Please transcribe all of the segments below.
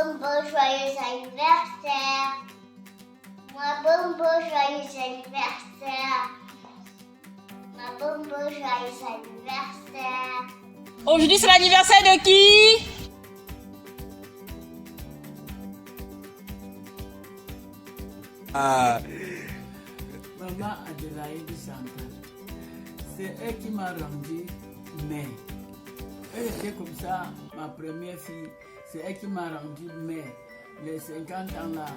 Bombo, joyeux anniversaire. Ma Bombo, joyeux anniversaire. Ma Bombo, joyeux anniversaire. Aujourd'hui, c'est l'anniversaire de qui? Maman Adélaïde Chantal, c'est elle qui m'a rendu mère. Elle était comme ça, ma première fille, c'est elle qui m'a rendu mère. Les 50 ans là,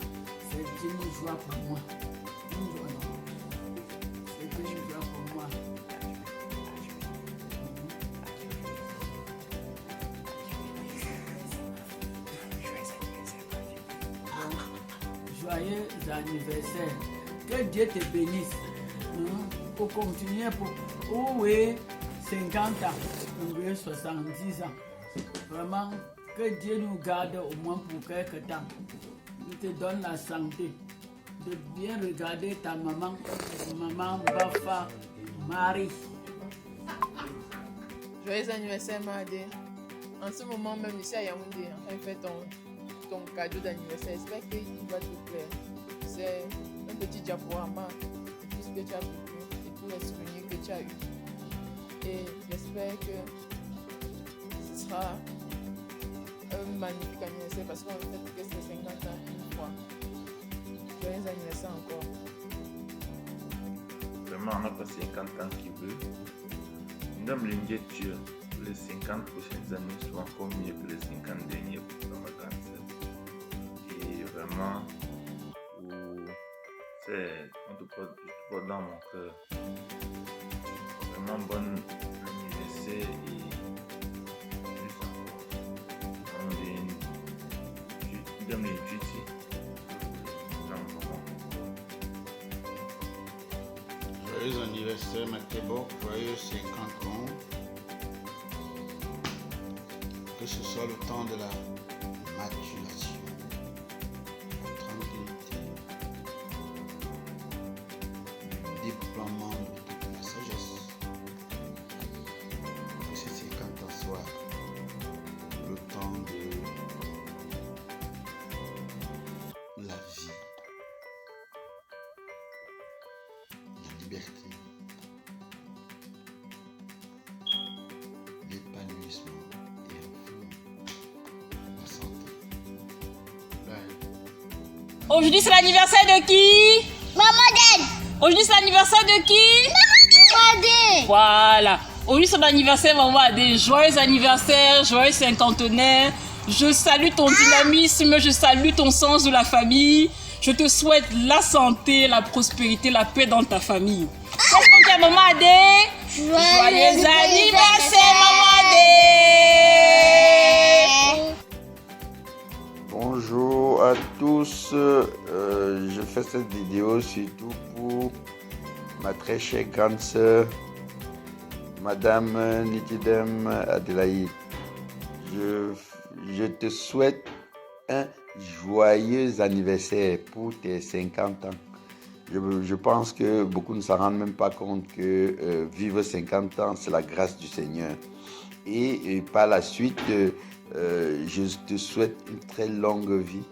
c'est une joie pour moi. C'est une joie pour moi. Joyeux anniversaire. Que Dieu te bénisse. Pour continuer pour oui, 50 ans, ou 70 ans. Vraiment, que Dieu nous garde au moins pour quelques temps. Il te donne la santé. De bien regarder ta maman, Bafa, Marie. Joyeux anniversaire, Madé. En ce moment même, ici à Yaoundé, on fait ton cadeau d'anniversaire. J'espère qu'il va te plaire. C'est un petit diaporama, tout ce que tu as vécu et tous les souvenirs que tu as eus. Et j'espère que ce sera un magnifique anniversaire parce qu'on fait que c'est 50 ans une fois. Joyeux anniversaire encore. Vraiment, on n'a pas 50 ans qui veut. Nous avons l'inquiétude pour les 50 prochaines années soient encore mieux que les 50 derniers pour ma grande sœur. Et vraiment, on te porte dans mon cœur. Vraiment bon anniversaire et plus encore. On donne les duty dans mon moment. Joyeux anniversaire Matebo, joyeux 50 ans. Que ce soit le temps de la maturation, la tranquillité, le déploiement de toute la sagesse. Que ces 50 ans soient le temps de la vie, la liberté, l'épanouissement et enfin la santé. Aujourd'hui, c'est l'anniversaire de qui? Maman Aujourd'hui, c'est l'anniversaire de qui? Maman Voilà. Aujourd'hui, c'est l'anniversaire, maman Adé. Joyeux anniversaire, joyeux cinquantenaire. Je salue ton dynamisme, je salue ton sens de la famille. Je te souhaite la santé, la prospérité, la paix dans ta famille. Qu'est-ce qu'on dit à maman Adé? Joyeux anniversaire, maman Adé! Bonjour à tous, je fais cette vidéo surtout pour ma très chère grande sœur, Madame Nitidem Adélaïde. Je te souhaite un joyeux anniversaire pour tes 50 ans. Je pense que beaucoup ne s'en rendent même pas compte que vivre 50 ans, c'est la grâce du Seigneur. Et par la suite, je te souhaite une très longue vie,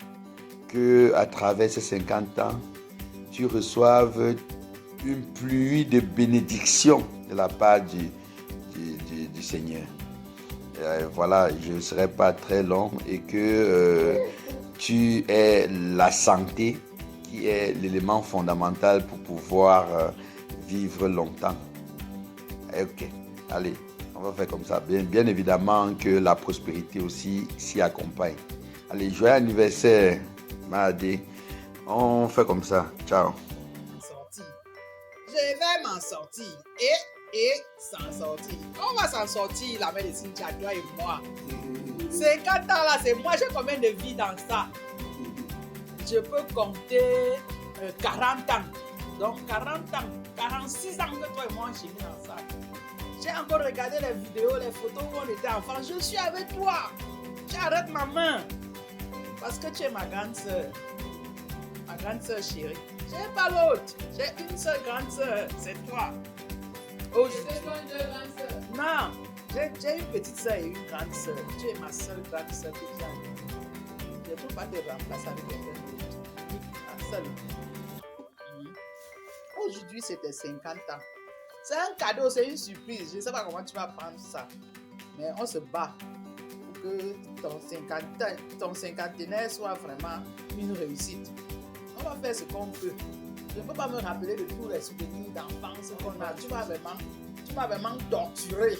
que à travers ces 50 ans, tu reçoives une pluie de bénédictions de la part du Seigneur. Voilà, je ne serai pas très long et que tu aies la santé qui est l'élément fondamental pour pouvoir vivre longtemps. Ok, allez. On va faire comme ça. Bien évidemment que la prospérité aussi s'y accompagne. Allez, joyeux anniversaire, Mahadé. On fait comme ça. Ciao. Je vais m'en sortir. Et s'en sortir. On va s'en sortir, la mère de Cynthia, toi et moi. 50 ans là, c'est moi. J'ai combien de vies dans ça? Je peux compter 40 ans. Donc 40 ans, 46 ans que toi et moi on chemine dans ça. J'ai encore regardé les vidéos, les photos où on était enfants. Je suis avec toi. Tu arrêtes ma main. Parce que tu es ma grande soeur. Ma grande soeur chérie. Je n'ai pas l'autre. J'ai une seule grande soeur. C'est toi. C'était toi une grande soeur? Non. J'ai une petite soeur et une grande soeur. Tu es ma seule grande soeur que j'ai. Je ne peux pas te remplacer avec quelqu'un d'autre. Un seul. Aujourd'hui, c'est tes 50 ans. C'est un cadeau, c'est une surprise. Je ne sais pas comment tu vas prendre ça. Mais on se bat pour que ton cinquantenaire soit vraiment une réussite. On va faire ce qu'on peut. Je ne peux pas me rappeler de tous les souvenirs d'enfance qu'on a. Tu m'as vraiment torturé.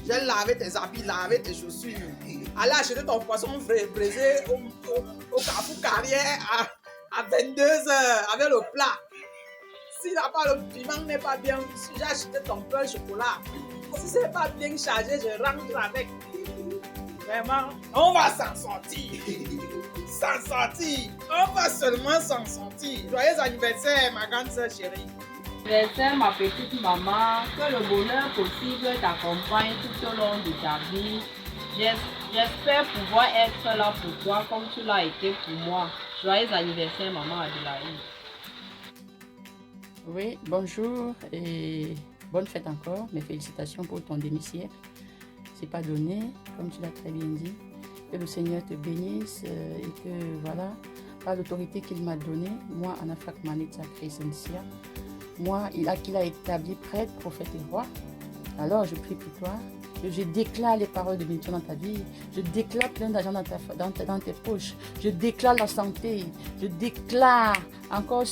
J'ai lavé tes habits, lavé tes chaussures. Aller acheter ton poisson braisé au Carrefour Carrière à 22h avec le plat. Si le piment n'est pas bien, si j'ai acheté ton pain au chocolat, si c'est pas bien chargé, je rentre avec. Vraiment, on va s'en sortir. S'en sortir. On va seulement s'en sortir. Joyeux anniversaire, ma grande soeur chérie. Anniversaire, ma petite maman, que le bonheur possible t'accompagne tout au long de ta vie. J'espère pouvoir être là pour toi comme tu l'as été pour moi. Joyeux anniversaire, maman Adélaïde. Oui, bonjour et bonne fête encore. Mes félicitations pour ton demi-siècle. C'est pas donné, comme tu l'as très bien dit. Que le Seigneur te bénisse et que voilà, par l'autorité qu'il m'a donnée, moi, Anafak Manetsa Crescencia, moi, qu'il a établi prêtre, prophète et roi. Alors, je prie pour toi. Je déclare les paroles de bénédiction dans ta vie. Je déclare plein d'argent dans tes poches. Je déclare la santé. Je déclare encore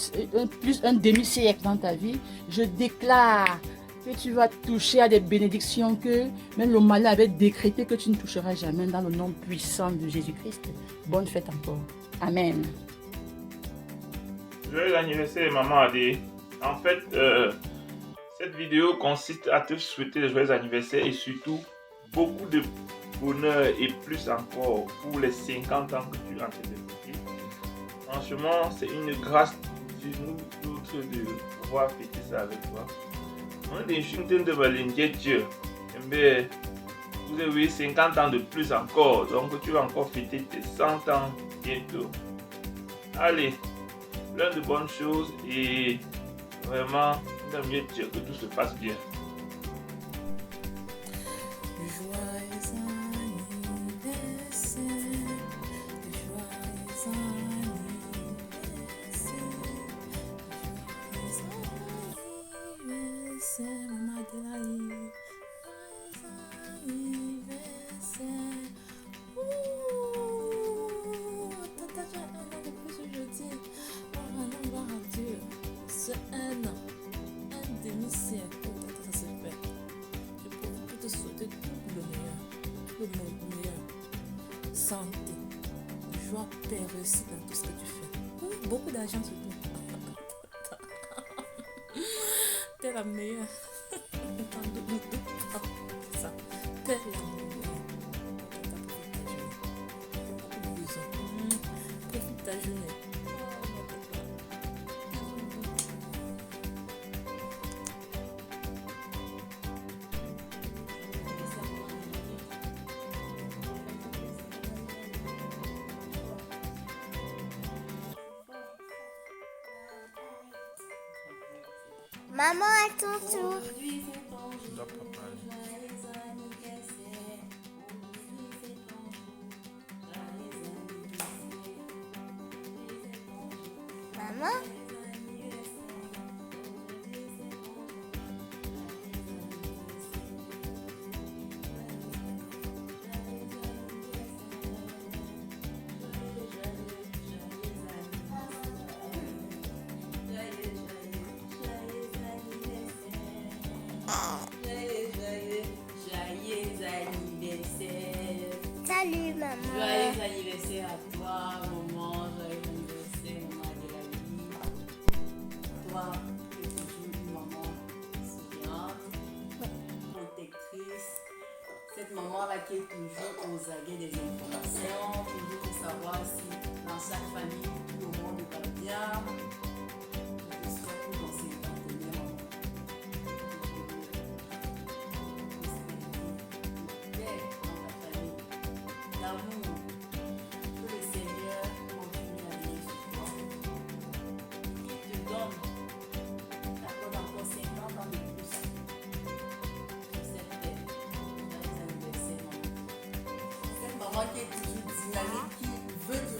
un demi-siècle dans ta vie. Je déclare que tu vas toucher à des bénédictions que même le malin avait décrété que tu ne toucheras jamais dans le nom puissant de Jésus-Christ. Bonne fête encore. Amen. Joyeux anniversaire, maman Adé. En fait, cette vidéo consiste à te souhaiter de joyeux anniversaire et surtout beaucoup de bonheur et plus encore pour les 50 ans que tu as en train de vivre. Franchement, c'est une grâce de nous tous de pouvoir fêter ça avec toi. On est de Dieu. Mais vous avez 50 ans de plus encore, donc tu vas encore fêter tes 100 ans bientôt. Allez, plein de bonnes choses et vraiment, mieux Dieu que tout se passe bien. Santé, joie, paix, réussite dans tout ce que tu fais. Beaucoup d'argent surtout. T'es la meilleure. Ça, t'es la meilleure. Profite ta journée. Maman, à ton tour. Maman. Joyeux anniversaire. Salut, maman. Joyeux anniversaire à toi, maman. Joyeux anniversaire, maman Adélaïde. Toi, tu es toujours une maman souriante, protectrice. Cette maman-là qui est toujours aux aguets des informations, toujours pour savoir si dans chaque famille, tout le monde va bien. Que ce soit pour dans ses partenaires, maman. L'amour, que le Seigneur continue à venir sur toi. Il te donne, t'accorde encore 50 ans de plus sur cette terre. Joyeux anniversaire, maman. Cette maman qui est toujours dynamique, qui veut te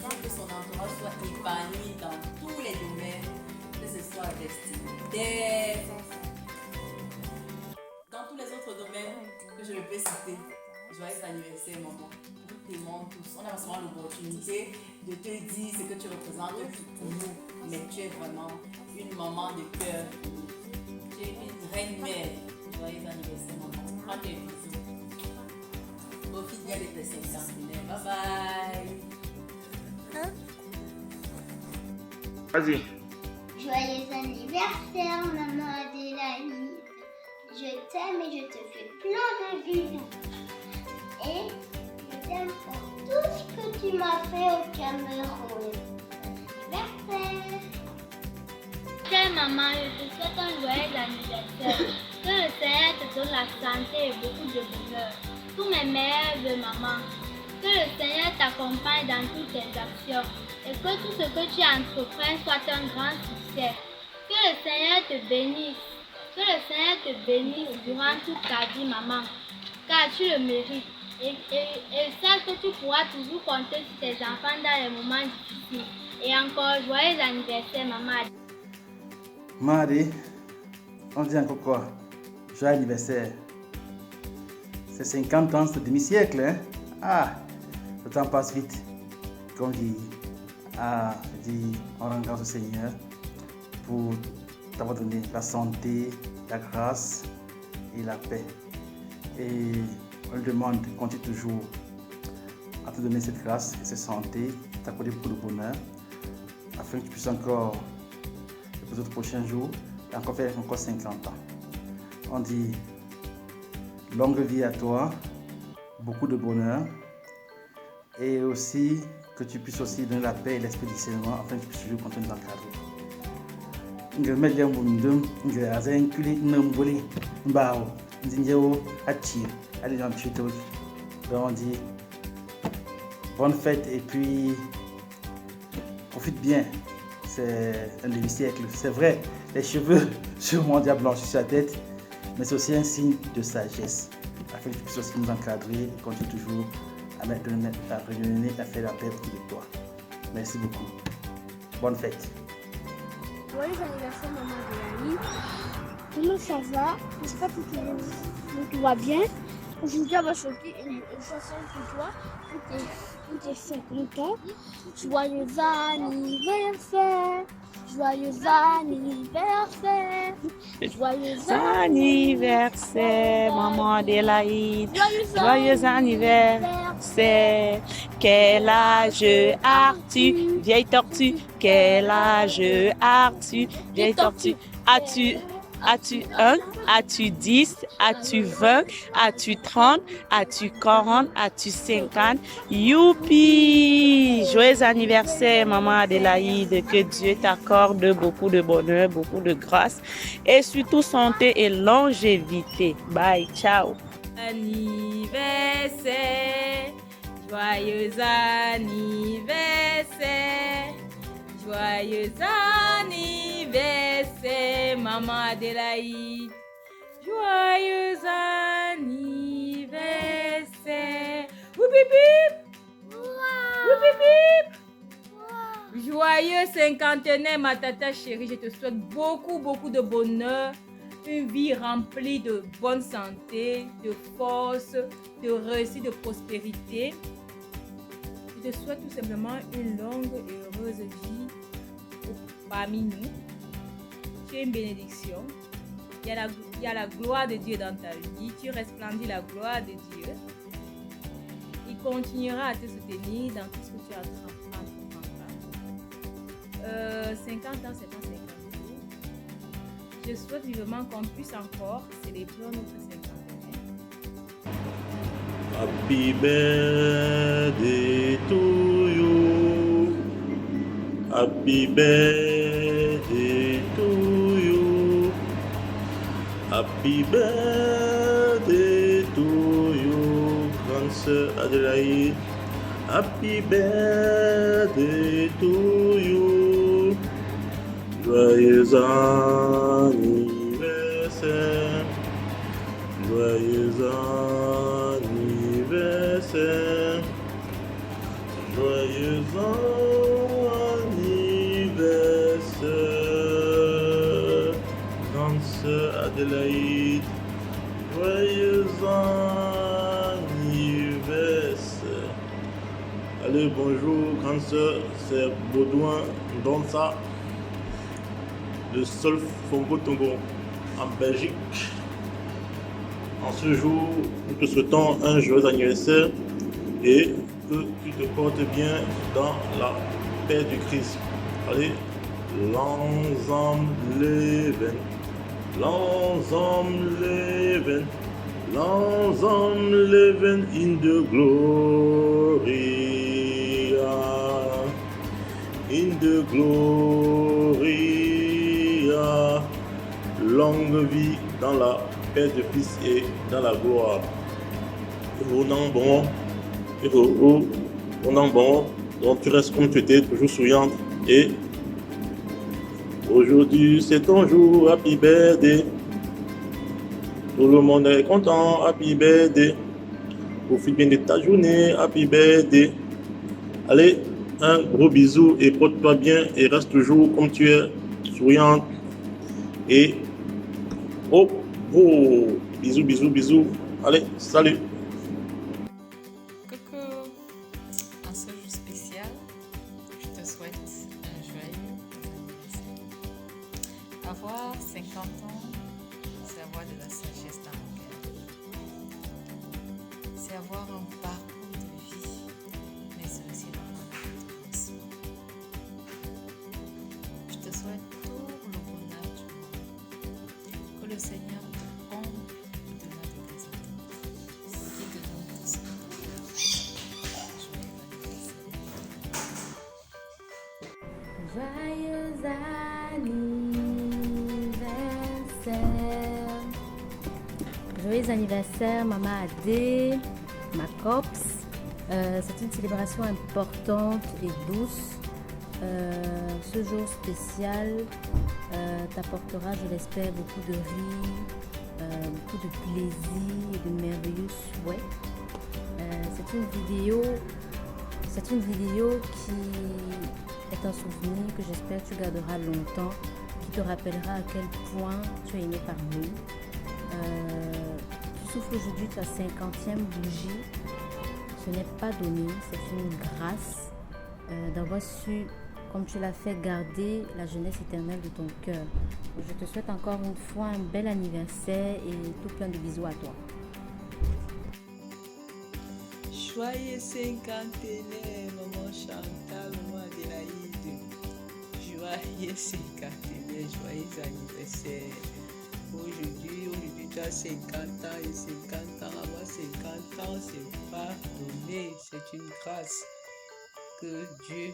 forcément tous, on n'a pas forcément l'opportunité de te dire ce que tu représentes pour nous, mais tu es vraiment une maman de cœur. Tu es une reine-mère. Joyeux anniversaire, maman. Prends tes bisous. Profite bien de tes 50. Bye bye. Vas-y. Joyeux anniversaire, maman Adélaïde. Je t'aime et je te fais plein de bisous. Et je t'aime pour tout ce que tu m'as fait au Cameroun. Anniversaire. Chère maman, je te souhaite un joyeux anniversaire. Que le Seigneur te donne la santé et beaucoup de bonheur. Tous mes meilleurs de maman. Que le Seigneur t'accompagne dans toutes tes actions. Et que tout ce que tu entreprends soit un grand succès. Que le Seigneur te bénisse. Que le Seigneur te bénisse durant toute ta vie, maman. Car tu le mérites. Et sache que tu pourras toujours compter sur tes enfants dans les moments difficiles. Et encore, joyeux anniversaire, maman. Marie, on dit encore quoi? Joyeux anniversaire. C'est 50 ans, c'est demi-siècle, hein? Ah, le temps passe vite. Comme dit, je dis, on rend grâce au Seigneur pour t'avoir donné la santé, la grâce et la paix. Et on lui demande, continue toujours à te donner cette grâce et cette santé, t'accorder beaucoup de bonheur, afin que tu puisses encore, les autres prochains jours, encore faire encore 50 ans. On dit, longue vie à toi, beaucoup de bonheur, et aussi que tu puisses aussi donner la paix et l'esprit du discernement, afin que tu puisses toujours continuer d'encadrer. Je vais dire que je vais inclure on dit bonne fête et puis profite bien. C'est un demi-siècle. C'est vrai, les cheveux sur mon diable blanchis sur la tête, mais c'est aussi un signe de sagesse. Afin que tu puisses aussi nous encadrer et continuer toujours à rayonner, à faire la paix autour de toi. Merci beaucoup. Bonne fête. Joyeux anniversaire, maman Adélaïde. Comment ça va? J'espère que tout va bien. Aujourd'hui, on va chanter une chanson pour toi, pour tes 50 ans. Joyeux anniversaire, joyeux anniversaire, joyeux anniversaire, maman Adélaïde. Joyeux anniversaire. Quel âge as-tu, vieille tortue? Quel âge as-tu, vieille tortue? As-tu 1? As-tu 10? As-tu 20? As-tu 30? As-tu 40? As-tu 50? Youpi! Joyeux anniversaire, maman Adélaïde. Que Dieu t'accorde beaucoup de bonheur, beaucoup de grâce et surtout santé et longévité. Bye, ciao! Anniversaire, joyeux anniversaire. Joyeux anniversaire, maman Adélaïde. Joyeux anniversaire. Woupipip. Woupipip. Joyeux cinquantenaire, ma tata chérie. Je te souhaite beaucoup de bonheur. Une vie remplie de bonne santé, de force, de réussite, de prospérité. Je te souhaite tout simplement une longue et heureuse vie parmi nous. Tu es une bénédiction. Il y a la gloire de Dieu dans ta vie. Tu resplendis la gloire de Dieu. Il continuera à te soutenir dans tout ce que tu entreprendras. 50 ans, c'est pas 50 jours. Je souhaite vivement qu'on puisse encore célébrer notre 50 ans. Happy birthday to you. Happy birthday to you. Happy birthday to you, grande sœur Adélaïde. Happy birthday to you. Joyeux anniversaire. Joyeux anniversaire. Joyeux anniversaire, grande sœur Adélaïde. Joyeux anniversaire. Allez, bonjour, grande sœur, c'est Baudouin Donsa de Solfongo-Tongo en Belgique. En ce jour, nous te souhaitons un joyeux anniversaire et que tu te portes bien dans la paix du Christ. Allez, l'ensemble leven, l'ensemble leven, l'ensemble leven in the gloria, in the gloria, longue vie dans la paix de Fils et dans la gloire. Donc tu restes comme tu étais, toujours souriante. Et aujourd'hui c'est ton jour, happy birthday. Tout le monde est content, happy birthday. Profite bien de ta journée, happy birthday. Allez, un gros bisou et porte-toi bien et reste toujours comme tu es, souriante. Et oh, bisous, bisous, bisous. Allez, salut. Coucou. En ce jour spécial, je te souhaite un joyeux anniversaire. Avoir 50 ans, c'est avoir de la sagesse dans le cœur. C'est avoir un parcours de vie, mais c'est aussi l'avoir de transformation. Je te souhaite tout le bonheur du monde. Que le Seigneur te comble au-delà de tes attentes. Qui te donne tout ce que tu veux. Joyeux anniversaire. Joyeux anniversaire, Maman Adé, ma copse. C'est une célébration importante et douce. Ce jour spécial t'apportera, je l'espère, beaucoup de rire, beaucoup de plaisir et de merveilleux souhaits. C'est une vidéo qui est un souvenir que j'espère que tu garderas longtemps, qui te rappellera à quel point tu es aimé par nous. Tu souffles aujourd'hui ta 50e bougie. Ce n'est pas donné, c'est une grâce d'avoir su, comme tu l'as fait, garder la jeunesse éternelle de ton cœur. Je te souhaite encore une fois un bel anniversaire et tout plein de bisous à toi. Joyeux cinquantenaire, maman Chantal, maman Adélaïde. Joyeux cinquantenaire, joyeux anniversaire. Aujourd'hui tu as 50 ans et 50 ans, avoir 50 ans, c'est pas donné, c'est une grâce. Que Dieu,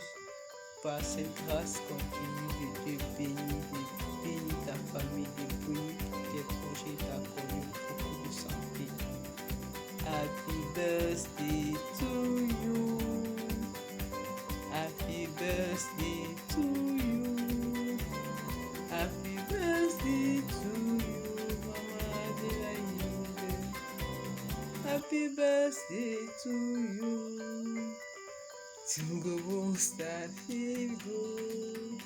par cette grâce, continue de te bénir, de bénir ta famille, de bénir tes projets, t'accorder beaucoup de santé. Happy birthday to you. Happy birthday to you. Happy birthday to you, Mama Adélaïde. Happy birthday to you. Tungo boost that feel good.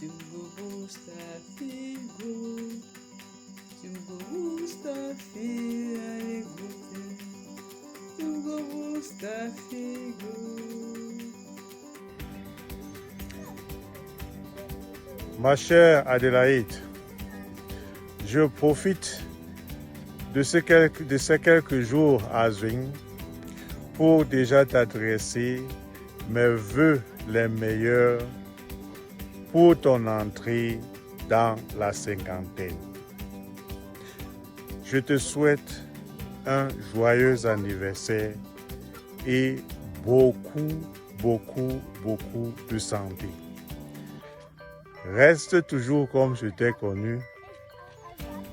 Tungo boost that feel good. Tungo boost that feel good. Tungo boost that feel good. Ma chère Adélaïde, je profite de ces quelques jours à Zwing pour déjà t'adresser mes vœux les meilleurs pour ton entrée dans la cinquantaine. Je te souhaite un joyeux anniversaire et beaucoup de santé. Reste toujours comme je t'ai connu,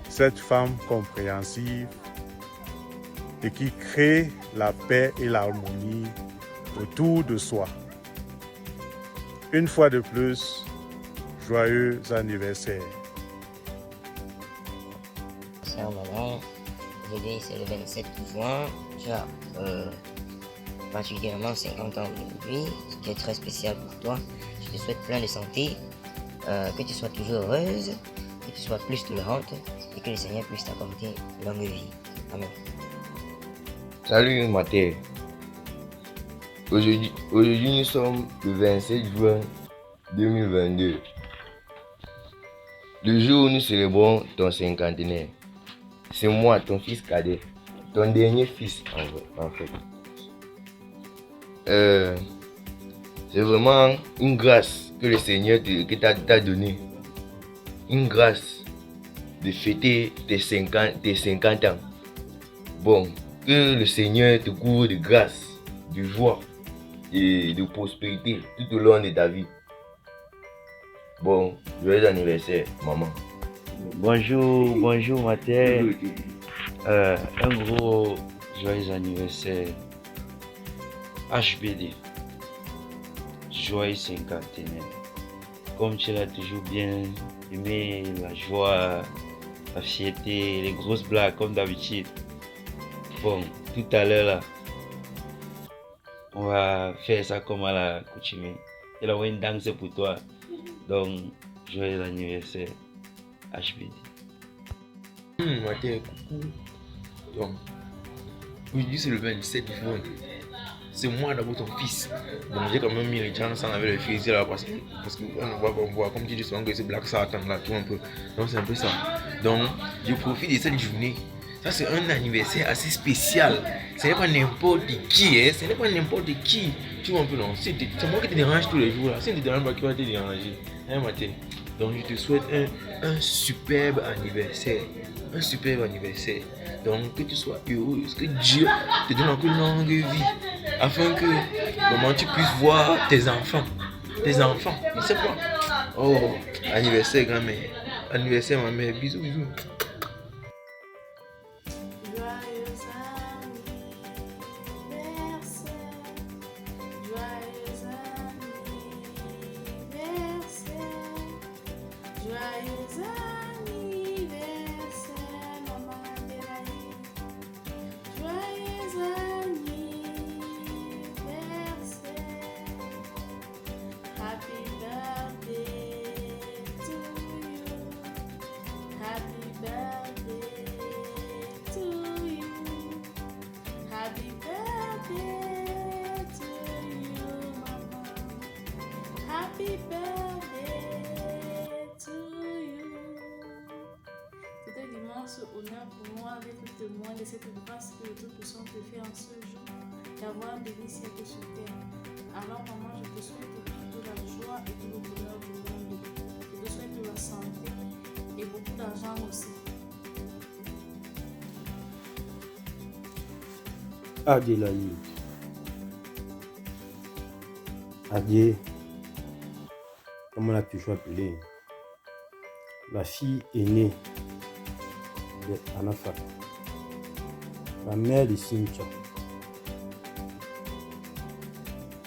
cette femme compréhensive et qui crée la paix et l'harmonie autour de soi. Une fois de plus, joyeux anniversaire. Chère maman, aujourd'hui c'est le 27 juin, tu as particulièrement 50 ans aujourd'hui, ce qui est très spécial pour toi. Je te souhaite plein de santé, que tu sois toujours heureuse, que tu sois plus tolérante et que le Seigneur puisse t'accorder longue vie. Amen. Salut Mathé. Aujourd'hui, nous sommes le 27 juin 2022. Le jour où nous célébrons ton cinquantenaire. C'est moi, ton fils cadet, ton dernier fils en fait. C'est vraiment une grâce que le Seigneur t'a donnée. Une grâce de fêter tes 50 ans. Bon, que le Seigneur te couvre de grâce, de joie et de prospérité tout au long de ta vie. Bon, joyeux anniversaire, maman. Bonjour ma terre. Un gros joyeux anniversaire. HBD. Joyeux cinquantenaire. Comme tu l'as toujours bien aimé, la joie, la fierté, les grosses blagues comme d'habitude. Bon, tout à l'heure là, on va faire ça comme à la coutume. Et là, on va une danse pour toi. Donc, joyeux anniversaire, HBD. Ma terre, coucou. Donc, aujourd'hui c'est le 27 juin. C'est moi d'abord ton fils. Bon, j'ai quand même mis les gens ensemble avec le fils là parce qu'on voit comme tu dis souvent que c'est Black Satan là, tout un peu. Donc c'est un peu ça. Donc, je profite de cette journée. Ça c'est un anniversaire assez spécial. Ce n'est pas n'importe qui, hein. Ce n'est pas n'importe qui. Tu vois un peu non. C'est moi qui te dérange tous les jours là. Si tu ne te déranges pas, qui va te déranger. Hein, Mathé? Donc je te souhaite un superbe anniversaire. Un superbe anniversaire. Donc que tu sois heureuse, que Dieu te donne encore une longue vie, afin que maman tu puisses voir tes enfants, je sais pas. Oh, anniversaire grand-mère, anniversaire ma mère, bisous. Happy birthday to you. C'est un immense honneur pour moi d'être témoin de cette grâce que le Tout-Puissant te fait en ce jour, d'avoir béni siècle sur terre. Alors maman, je te souhaite toute la joie et tout le bonheur du monde. Je te souhaite de la santé et beaucoup d'argent aussi. Adélaïde. Adé, comme on l'a toujours appelé, la fille aînée de Anafat, la mère de Cynthia,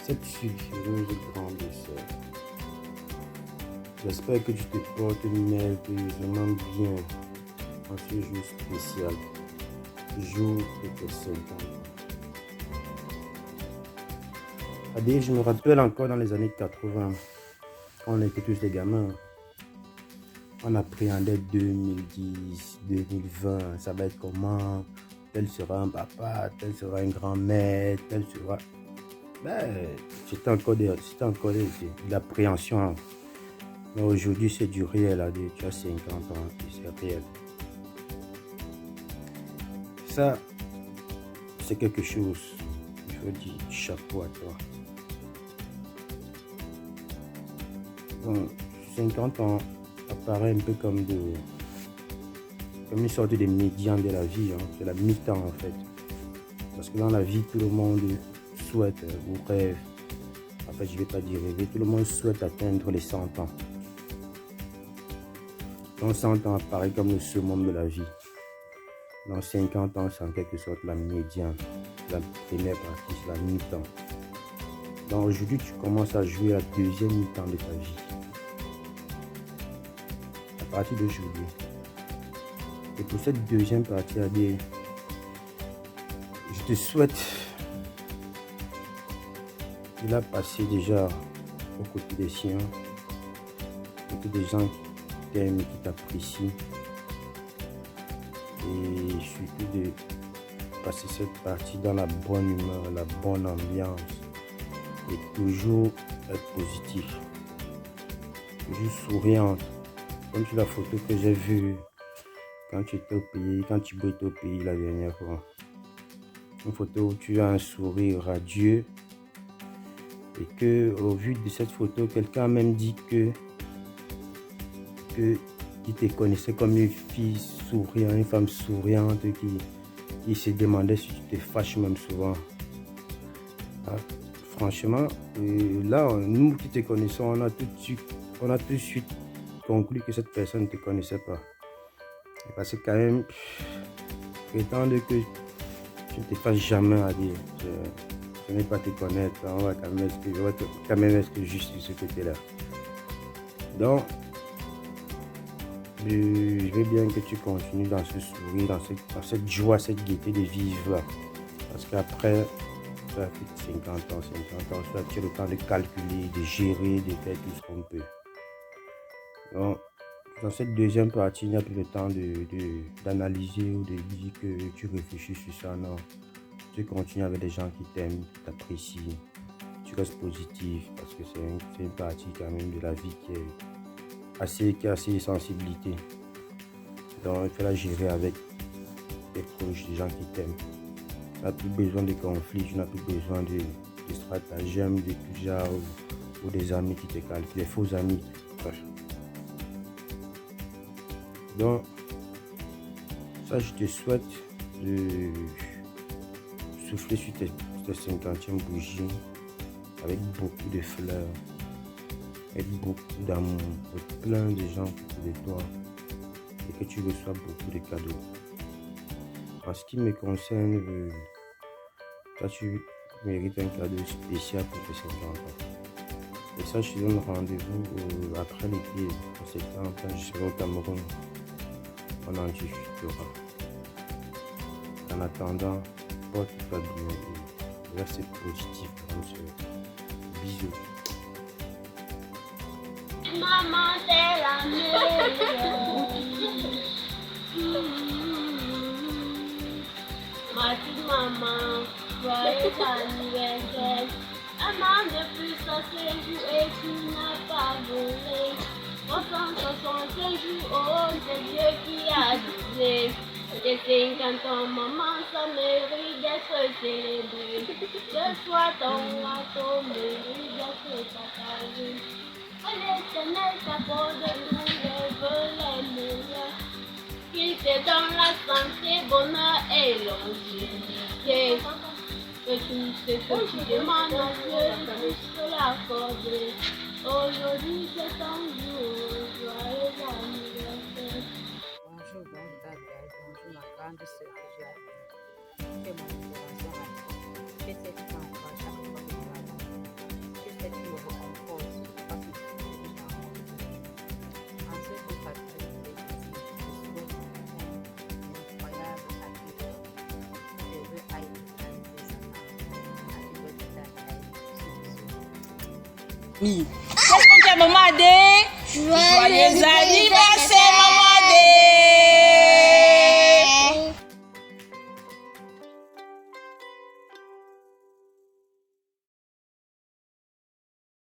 cette sulfureuse grande sœur. J'espère que tu te portes merveilleusement bien en ce jour spécial, jour de tes 50 ans. Adé, je me rappelle encore dans les années 80, quand on était tous des gamins, on appréhendait 2010, 2020, ça va être comment, tel sera un papa, tel sera une grand-mère, tel sera... C'était encore de l'appréhension. Mais aujourd'hui, c'est du réel, Adé. Tu as 50 ans et c'est réel. Ça, c'est quelque chose. Il faut dire chapeau à toi. Donc, 50 ans apparaît un peu comme une sorte de médian de la vie. Hein. C'est la mi-temps en fait. Parce que dans la vie, tout le monde souhaite ou rêve. En fait, je ne vais pas dire rêver. Tout le monde souhaite atteindre les 100 ans. Donc 100 ans apparaît comme le summum de la vie. Dans 50 ans, c'est en quelque sorte la médiane. La première partie, c'est la mi-temps. Donc aujourd'hui, tu commences à jouer la deuxième mi-temps de ta vie. À partir d'aujourd'hui. Et pour cette deuxième partie, je te souhaite de la passer déjà aux côtés des siens, aux côtés des gens qui t'aiment, qui t'apprécient. Et surtout de passer cette partie dans la bonne humeur, la bonne ambiance, toujours être positif, toujours souriante. Comme sur la photo que j'ai vue quand tu étais au pays, quand tu étais au pays la dernière fois. Une photo où tu as un sourire radieux. Et que, au vu de cette photo, quelqu'un a même dit que qui te connaissait comme une fille souriante, une femme souriante qui se demandait si tu te fâches même souvent. Ah, franchement, là, nous qui te connaissons, on a tout de suite conclu que cette personne ne te connaissait pas. Parce que quand même, prétendre que tu ne te fasses jamais à dire. Je n'ai pas te connaître, on va quand même être juste de ce côté-là. Donc, je veux bien que tu continues dans ce sourire, dans cette joie, cette gaieté de vivre là. Parce qu'après, tu as fait 50 ans, tu as le temps de calculer, de gérer, de faire tout ce qu'on peut. Donc, dans cette deuxième partie, il n'y a plus le temps d'analyser ou de dire que tu réfléchis sur ça, non. Tu continues avec des gens qui t'aiment, qui t'apprécient, tu restes positif parce que c'est une partie quand même de la vie qui a assez de sensibilité. Donc il faut la gérer avec tes proches, des gens qui t'aiment. Tu n'as plus besoin de conflits, tu n'as plus besoin de stratagèmes de tout genre ou des amis qui te calculent, des faux amis. Bref. Donc ça je te souhaite de souffler sur tes 50e bougies avec beaucoup de fleurs, avec beaucoup d'amour, avec plein de gens autour de toi et que tu reçois beaucoup de cadeaux. En ce qui me concerne, toi tu mérites un cadeau spécial pour tes 50 ans. Et ça, je te donne rendez-vous après l'été, en septembre, quand je serai au Cameroun. On en discutera. En attendant, porte-toi bien et reste positif comme ça. Bisous. Maman, c'est la meilleure. Ma petite maman, joyeux anniversaire. Un an de plus à ce jour et tu n'as pas volé. 365 jours, oh, c'est Dieu qui a doublé. J'ai 50 ans, maman, ça mérite d'être célébré. Que soit ton gâteau, mérite d'être partagé. L'éternel t'accorde tous les vœux les meilleurs. Qu'il te donne la santé, bonheur et longévité. Que tout ce que tu demandes à Dieu, il puisse te l'accorder. Aujourd'hui, c'est ton jour, joyeux anniversaire. Bonjour, bonjour ma grande sœur que j'ai appelée. Fais mon intervention à toi. Fais cette enfant chaque fois que tu vas là. Fais cette qui me réconforte, parce que tu es déjà en mode. En ce jour patriotique, je souhaite un incroyable accueil. Je veux aller à Oui. Qu'est-ce qu'on dit à maman Adé? Joyeux anniversaire, maman!